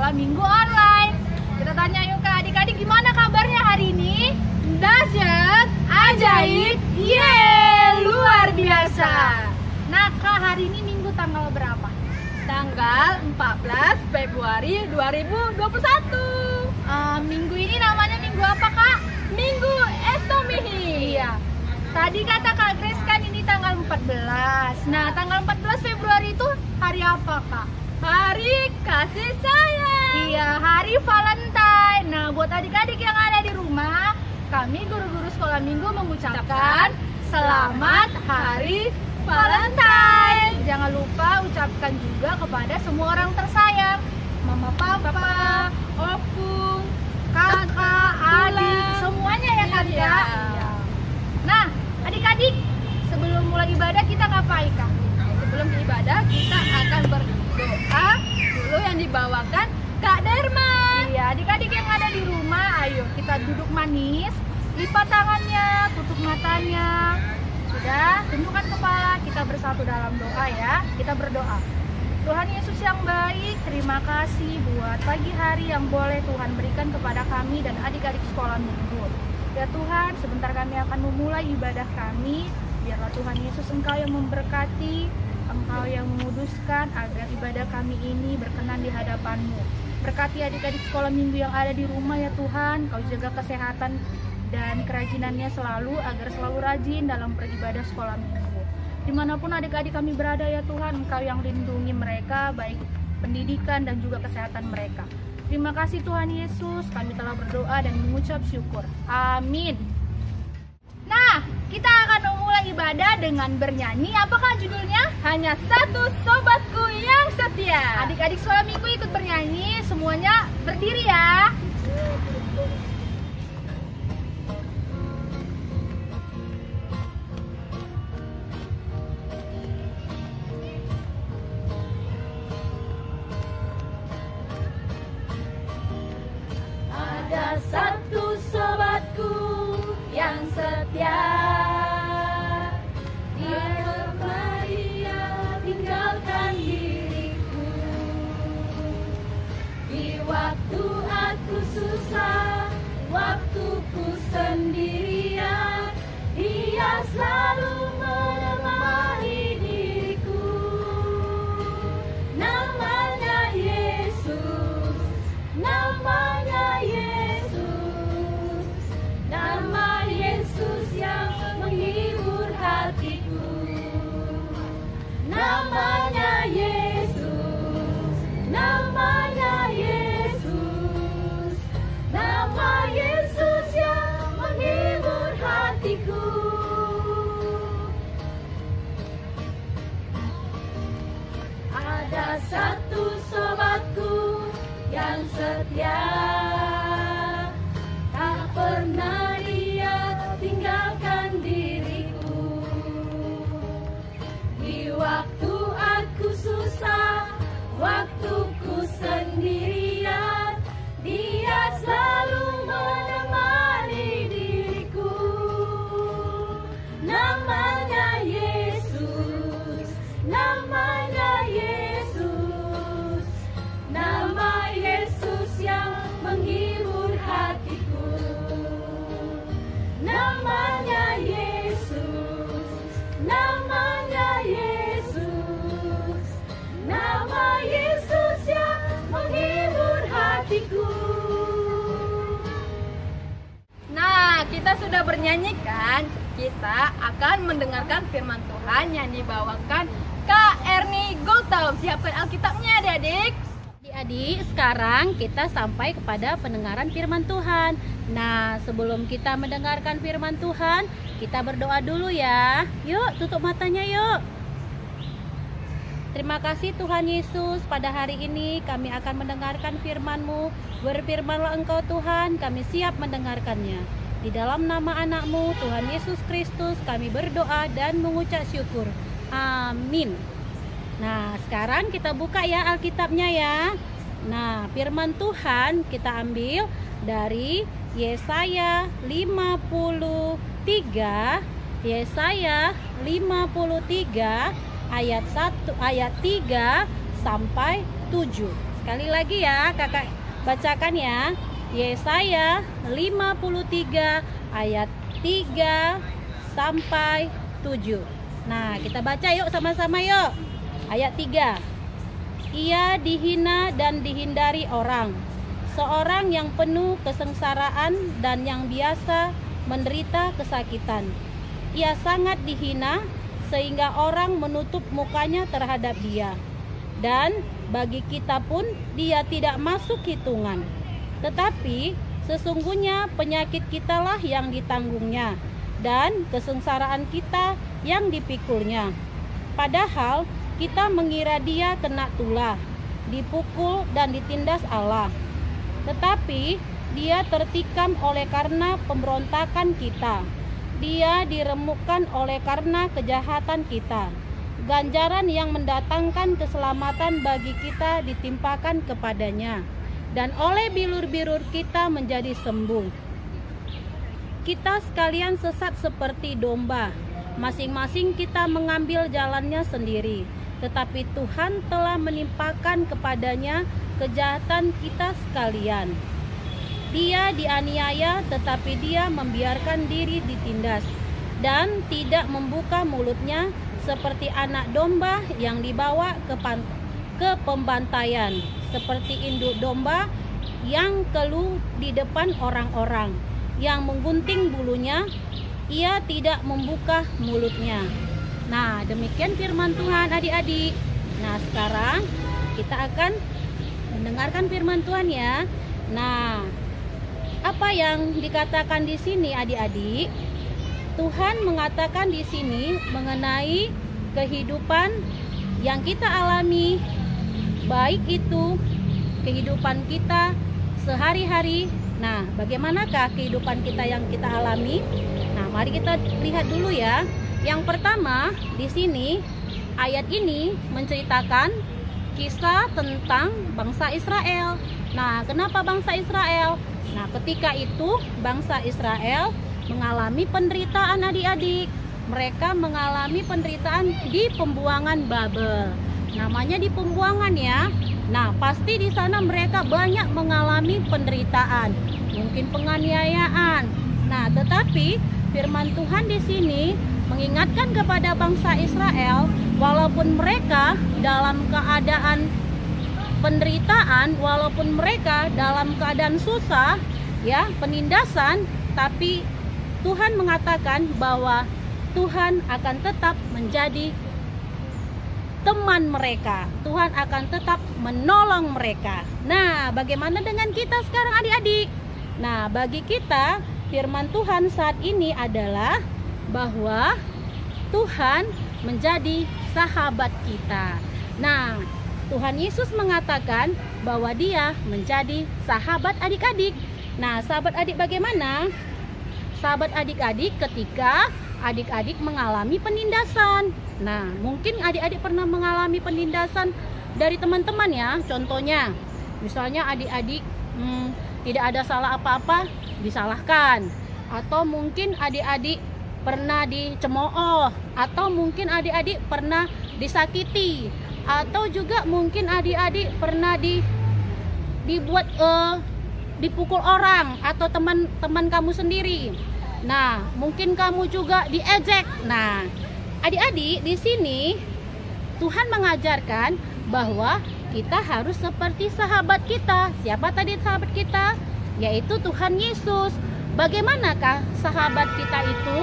Sekolah Minggu Online. Kita tanya yuk ke adik-adik, gimana kabarnya hari ini? Dahsyat, ajaib, luar biasa. Nah Kak, hari ini Minggu tanggal berapa? Tanggal 14 Februari 2021. Minggu ini namanya minggu apa Kak? Minggu Estomihi. Iya. Tadi kata Kak Grace kan ini tanggal 14. Nah, tanggal 14 Februari itu hari apa Kak? Hari kasih sayang. Iya, hari Valentine. Nah, buat adik-adik yang ada di rumah, kami guru-guru sekolah minggu mengucapkan selamat hari Valentine. Jangan lupa ucapkan juga kepada semua orang tersayang, mama, papa, opung, kakak, adik, semuanya ya kan Iya. Kak? Nah, adik-adik, sebelum mulai ibadah kita ngapain Kak? Sebelum ibadah kita akan berdoa dulu yang dibawakan Kak Derma. Iya, adik-adik yang ada di rumah, ayo kita duduk manis, lipat tangannya, tutup matanya. Sudah, tundukkan kepala, kita bersatu dalam doa ya. Kita berdoa. Tuhan Yesus yang baik, terima kasih buat pagi hari yang boleh Tuhan berikan kepada kami dan adik-adik sekolah minggu. Ya Tuhan, sebentar kami akan memulai ibadah kami. Biarlah Tuhan Yesus Engkau yang memberkati, Engkau yang menguduskan agar ibadah kami ini berkenan di hadapan-Mu. Berkati adik-adik sekolah minggu yang ada di rumah ya Tuhan. Kau jaga kesehatan dan kerajinannya selalu agar selalu rajin dalam beribadah sekolah minggu. Dimanapun adik-adik kami berada ya Tuhan, Engkau yang lindungi mereka, baik pendidikan dan juga kesehatan mereka. Terima kasih Tuhan Yesus, kami telah berdoa dan mengucap syukur. Amin. Nah, kita akan memulai ibadah dengan bernyanyi. Apakah judulnya? Hanya satu sobatku yang setia. Adik-adik sekolah minggu ikut bernyanyi, semuanya berdiri ya. Ada satu sobatku yang setia, dia bermaria tinggalkan diriku. Di waktu aku susah, waktuku sendirian, dia selalu menemani diriku. Namanya Yesus, namanya Yesus, nama Yesus yang menghibur hatiku. Namanya Yesus, namanya Yesus, nama Yesus yang menghibur hatiku. Ada satu sobatku yang setia, tak pernah dia tinggalkan diriku. Di waktu aku susah, waktuku sendirian, dia selalu menemani diriku. Namanya Yesus, namanya Yesus, nama Yesus yang menghibur hatiku. Namanya Yesus, namanya Yesus, nama Yesus yang menghibur hatiku. Nah, kita sudah bernyanyi kan? Kita akan mendengarkan firman Tuhan yang dibawakan Kak Erni Gultom. Siapkan Alkitabnya adik-adik. Adik-adik, sekarang kita sampai kepada pendengaran firman Tuhan. Nah, sebelum kita mendengarkan firman Tuhan, kita berdoa dulu ya. Yuk, tutup matanya yuk. Terima kasih Tuhan Yesus, pada hari ini kami akan mendengarkan firman-Mu. Berfirmanlah Engkau Tuhan, kami siap mendengarkannya. Di dalam nama anak-Mu, Tuhan Yesus Kristus, kami berdoa dan mengucap syukur. Amin. Nah, sekarang kita buka ya Alkitabnya ya. Nah, firman Tuhan kita ambil dari Yesaya 53. Yesaya 53 ayat 1, ayat 3 sampai 7. sekali lagi ya, kakak bacakan ya. Yesaya 53 ayat 3 sampai 7. Nah, kita baca yuk sama-sama yuk. Ayat 3. Ia dihina dan dihindari orang, seorang yang penuh kesengsaraan dan yang biasa menderita kesakitan. Ia sangat dihina sehingga orang menutup mukanya terhadap dia. Dan bagi kita pun dia tidak masuk hitungan. Tetapi sesungguhnya penyakit kitalah yang ditanggungnya, dan kesengsaraan kita yang dipikulnya. Padahal kita mengira dia kena tulah, dipukul dan ditindas Allah. Tetapi dia tertikam oleh karena pemberontakan kita. Dia diremukkan oleh karena kejahatan kita. Ganjaran yang mendatangkan keselamatan bagi kita ditimpakan kepadanya, dan oleh bilur-bilur kita menjadi sembuh. Kita sekalian sesat seperti domba, masing-masing kita mengambil jalannya sendiri. Tetapi Tuhan telah menimpakan kepadanya kejahatan kita sekalian. Dia dianiaya, tetapi dia membiarkan diri ditindas, dan tidak membuka mulutnya, seperti anak domba yang dibawa ke pembantaian, seperti induk domba yang keluh di depan orang-orang, yang menggunting bulunya, ia tidak membuka mulutnya. Nah, demikian firman Tuhan adik-adik. Nah, sekarang kita akan mendengarkan firman Tuhan ya. Nah, apa yang dikatakan di sini adik-adik? Tuhan mengatakan di sini mengenai kehidupan yang kita alami, baik itu kehidupan kita sehari-hari. Nah, bagaimanakah kehidupan kita yang kita alami? Nah, mari kita lihat dulu ya. Yang pertama, di sini ayat ini menceritakan kisah tentang bangsa Israel. Nah, kenapa bangsa Israel? Nah, ketika itu bangsa Israel mengalami penderitaan adik-adik. Mereka mengalami penderitaan di pembuangan Babel. Namanya di pembuangan ya. Nah, pasti di sana mereka banyak mengalami penderitaan, mungkin penganiayaan. Nah, tetapi firman Tuhan di sini mengingatkan kepada bangsa Israel, walaupun mereka dalam keadaan penderitaan, walaupun mereka dalam keadaan susah, ya, penindasan, tapi Tuhan mengatakan bahwa Tuhan akan tetap menjadi teman mereka. Tuhan akan tetap menolong mereka. Nah, bagaimana dengan kita sekarang adik-adik? Nah, bagi kita firman Tuhan saat ini adalah bahwa Tuhan menjadi sahabat kita. Nah, Tuhan Yesus mengatakan bahwa Dia menjadi sahabat adik-adik. Nah, sahabat adik bagaimana? Sahabat adik-adik ketika adik-adik mengalami penindasan. Nah, mungkin adik-adik pernah mengalami penindasan dari teman-teman ya. Contohnya, misalnya adik-adik tidak ada salah apa-apa, disalahkan. Atau mungkin adik-adik pernah dicemooh. Atau mungkin adik-adik pernah disakiti. Atau juga mungkin adik-adik pernah dipukul orang atau teman-teman kamu sendiri. Nah, mungkin kamu juga diejek. Nah, adik-adik di sini Tuhan mengajarkan bahwa kita harus seperti sahabat kita. Siapa tadi sahabat kita? Yaitu Tuhan Yesus. Bagaimanakah sahabat kita itu?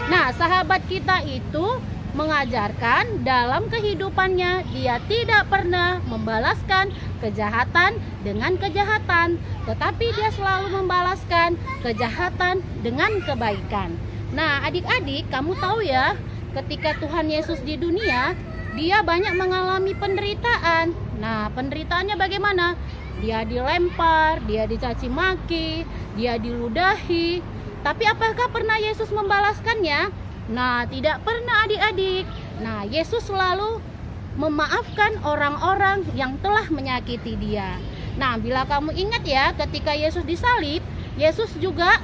Nah, sahabat kita itu mengajarkan dalam kehidupannya dia tidak pernah membalaskan kejahatan dengan kejahatan, tetapi dia selalu membalaskan kejahatan dengan kebaikan. Nah, adik-adik, kamu tahu ya, ketika Tuhan Yesus di dunia, dia banyak mengalami penderitaan. Nah, penderitaannya bagaimana? Dia dilempar, dia dicaci maki, dia diludahi. Tapi apakah pernah Yesus membalaskannya? Nah, tidak pernah adik-adik. Nah, Yesus selalu memaafkan orang-orang yang telah menyakiti dia. Nah, bila kamu ingat ya, ketika Yesus disalib, Yesus juga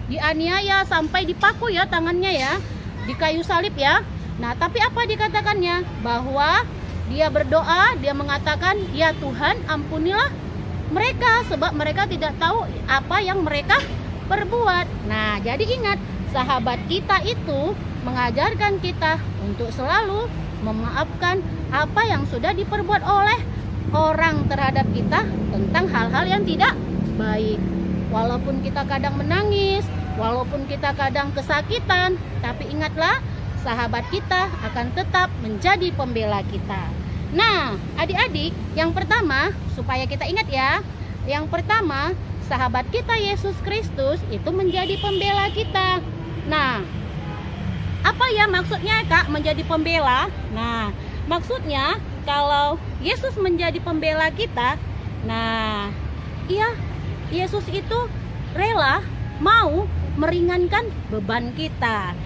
dianiaya sampai dipaku ya tangannya ya, di kayu salib ya. Nah, tapi apa dikatakannya? Bahwa dia berdoa, dia mengatakan, "Ya Tuhan, ampunilah mereka sebab mereka tidak tahu apa yang mereka perbuat." Nah, jadi ingat, sahabat kita itu mengajarkan kita untuk selalu memaafkan apa yang sudah diperbuat oleh orang terhadap kita tentang hal-hal yang tidak baik. Walaupun kita kadang menangis, walaupun kita kadang kesakitan, tapi ingatlah, sahabat kita akan tetap menjadi pembela kita. Nah, adik-adik, yang pertama supaya kita ingat ya, yang pertama, sahabat kita Yesus Kristus itu menjadi pembela kita. Nah, apa ya maksudnya Kak menjadi pembela? Nah, maksudnya kalau Yesus menjadi pembela kita, nah, iya, Yesus itu rela mau meringankan beban kita.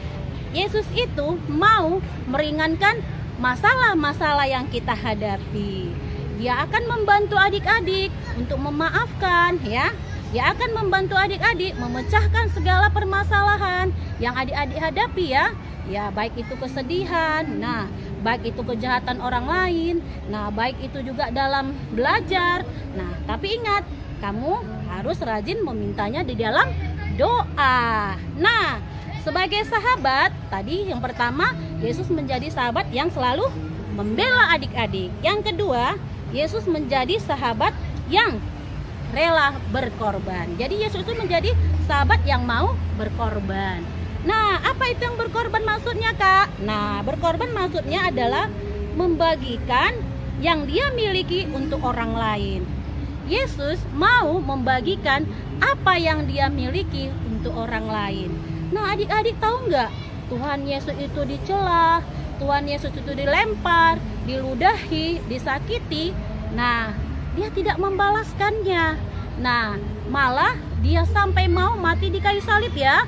Yesus itu mau meringankan masalah-masalah yang kita hadapi. Dia akan membantu adik-adik untuk memaafkan, ya. Dia akan membantu adik-adik memecahkan segala permasalahan yang adik-adik hadapi, ya. Ya, baik itu kesedihan, nah, baik itu kejahatan orang lain, nah, baik itu juga dalam belajar. Nah, tapi ingat, kamu harus rajin memintanya di dalam doa. Nah, sebagai sahabat, tadi yang pertama, Yesus menjadi sahabat yang selalu membela adik-adik. Yang kedua, Yesus menjadi sahabat yang rela berkorban. Jadi Yesus itu menjadi sahabat yang mau berkorban. Nah, apa itu yang berkorban maksudnya, Kak? Nah, berkorban maksudnya adalah membagikan yang dia miliki untuk orang lain. Yesus mau membagikan apa yang dia miliki untuk orang lain. Nah, adik-adik tahu nggak? Tuhan Yesus itu dicela, Tuhan Yesus itu dilempar, diludahi, disakiti. Nah, dia tidak membalaskannya. Nah, malah dia sampai mau mati di kayu salib, ya.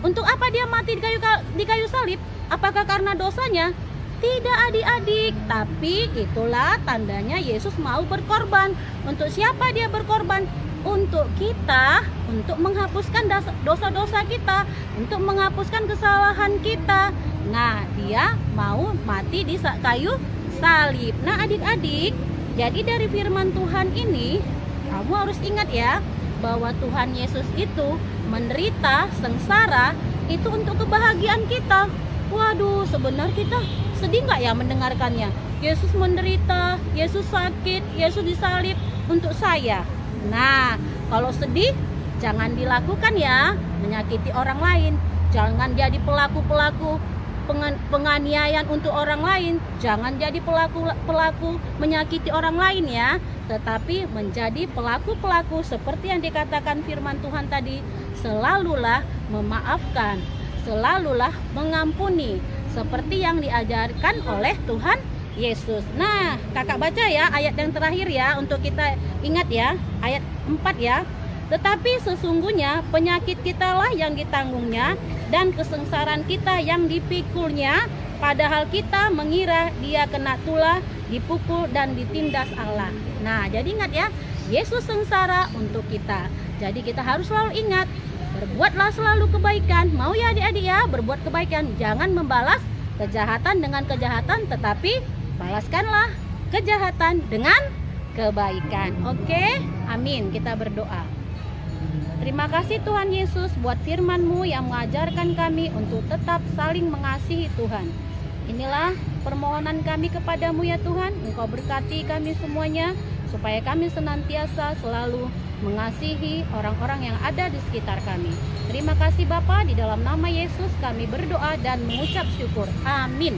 Untuk apa dia mati di kayu salib? Apakah karena dosanya? Tidak, adik-adik. Tapi itulah tandanya Yesus mau berkorban. Untuk siapa dia berkorban? Untuk kita, untuk menghapuskan dosa-dosa kita, untuk menghapuskan kesalahan kita. Nah, dia mau mati di kayu salib. Nah, adik-adik, jadi dari firman Tuhan ini, kamu harus ingat ya, bahwa Tuhan Yesus itu menderita, sengsara, itu untuk kebahagiaan kita. Waduh, sebenarnya kita sedih nggak ya mendengarkannya? Yesus menderita, Yesus sakit, Yesus disalib untuk saya. Nah, kalau sedih, jangan dilakukan ya, menyakiti orang lain. Jangan jadi pelaku-pelaku penganiayaan untuk orang lain. Jangan jadi pelaku menyakiti orang lain ya, tetapi menjadi pelaku-pelaku seperti yang dikatakan firman Tuhan tadi. Selalulah memaafkan, selalulah mengampuni, seperti yang diajarkan oleh Tuhan Yesus. Nah, kakak baca ya ayat yang terakhir ya, untuk kita ingat ya, ayat 4 ya. Tetapi sesungguhnya penyakit kitalah yang ditanggungnya, dan kesengsaraan kita yang dipikulnya, padahal kita mengira dia kena tulah, dipukul dan ditindas Allah. Nah, jadi ingat ya, Yesus sengsara untuk kita. Jadi kita harus selalu ingat, berbuatlah selalu kebaikan. Mau ya adik-adik ya, berbuat kebaikan. Jangan membalas kejahatan dengan kejahatan, tetapi balaskanlah kejahatan dengan kebaikan. Oke, amin. Kita berdoa. Terima kasih Tuhan Yesus buat firman-Mu yang mengajarkan kami untuk tetap saling mengasihi Tuhan. Inilah permohonan kami kepadamu ya Tuhan. Engkau berkati kami semuanya, supaya kami senantiasa selalu mengasihi orang-orang yang ada di sekitar kami. Terima kasih Bapa, di dalam nama Yesus kami berdoa dan mengucap syukur. Amin.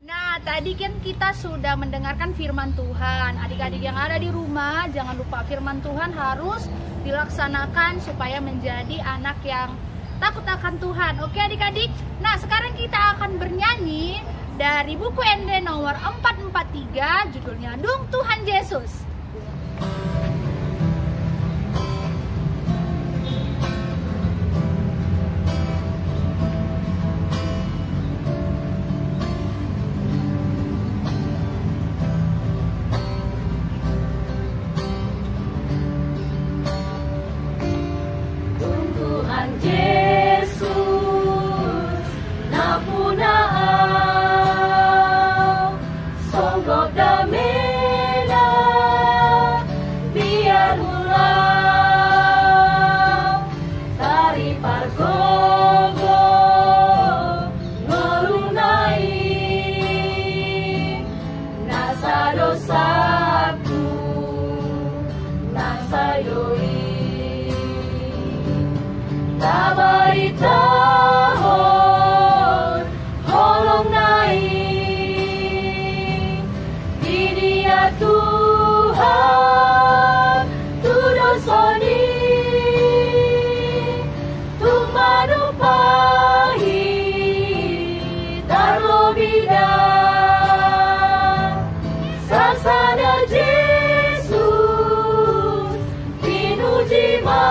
Nah, tadi kan kita sudah mendengarkan firman Tuhan. Adik-adik yang ada di rumah, jangan lupa firman Tuhan harus dilaksanakan supaya menjadi anak yang takut akan Tuhan. Oke adik-adik? Nah, sekarang kita akan bernyanyi dari buku ND nomor 443, judulnya Dung Tuhan Yesus. Go, doi tabari tahon holong nai di dia Tuhan tudo soni tumanupahi darlo bida sasada Jesus pinujima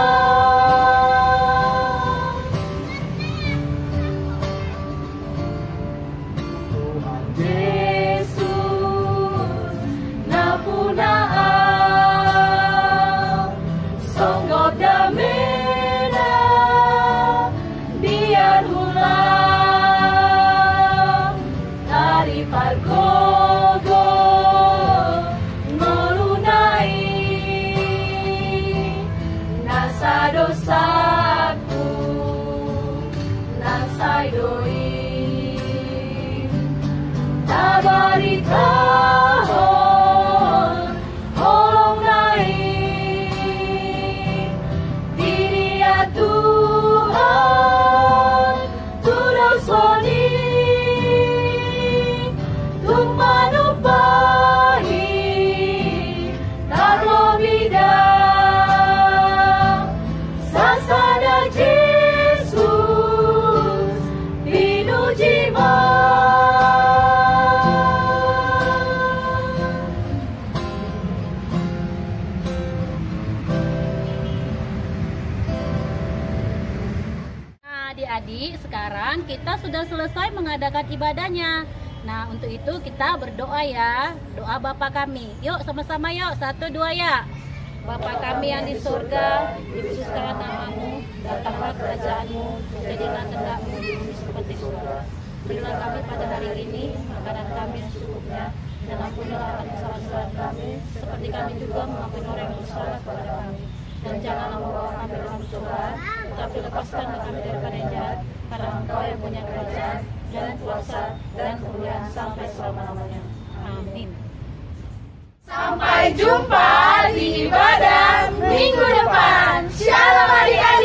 Tuhan Yesus napunaan songgok damena biar ulang dari pargogo nolunai nasa dosaku nasai doi tabari tahon holong nai diri ya Tuhan tudo soni tumanupahi darlo bida sasada Jesus pinujima Nah, adik-adik, sekarang kita sudah selesai mengadakan ibadahnya. Nah, untuk itu kita berdoa ya. Doa Bapa kami. Yuk sama-sama yuk. 1, 2 ya. Bapa kami yang di surga, dikuduskanlah namamu, datanglah kerajaanmu, jadilah kehendakmu di bumi seperti di surga. Berilah kami pada hari ini makanan kami yang secukupnya, dan ampunilah kesalahan kami, seperti kami juga mengampuni orang yang bersalah kepada kami. Dan janganlah membawa kami dalam pencobaan, tetapi lepaskanlah kami daripada yang jahat, karena Engkau yang punya kerajaan dan kuasa dan kemuliaan sampai selama-lamanya. Amin. Sampai jumpa di ibadah minggu depan. Shalom adik-adik.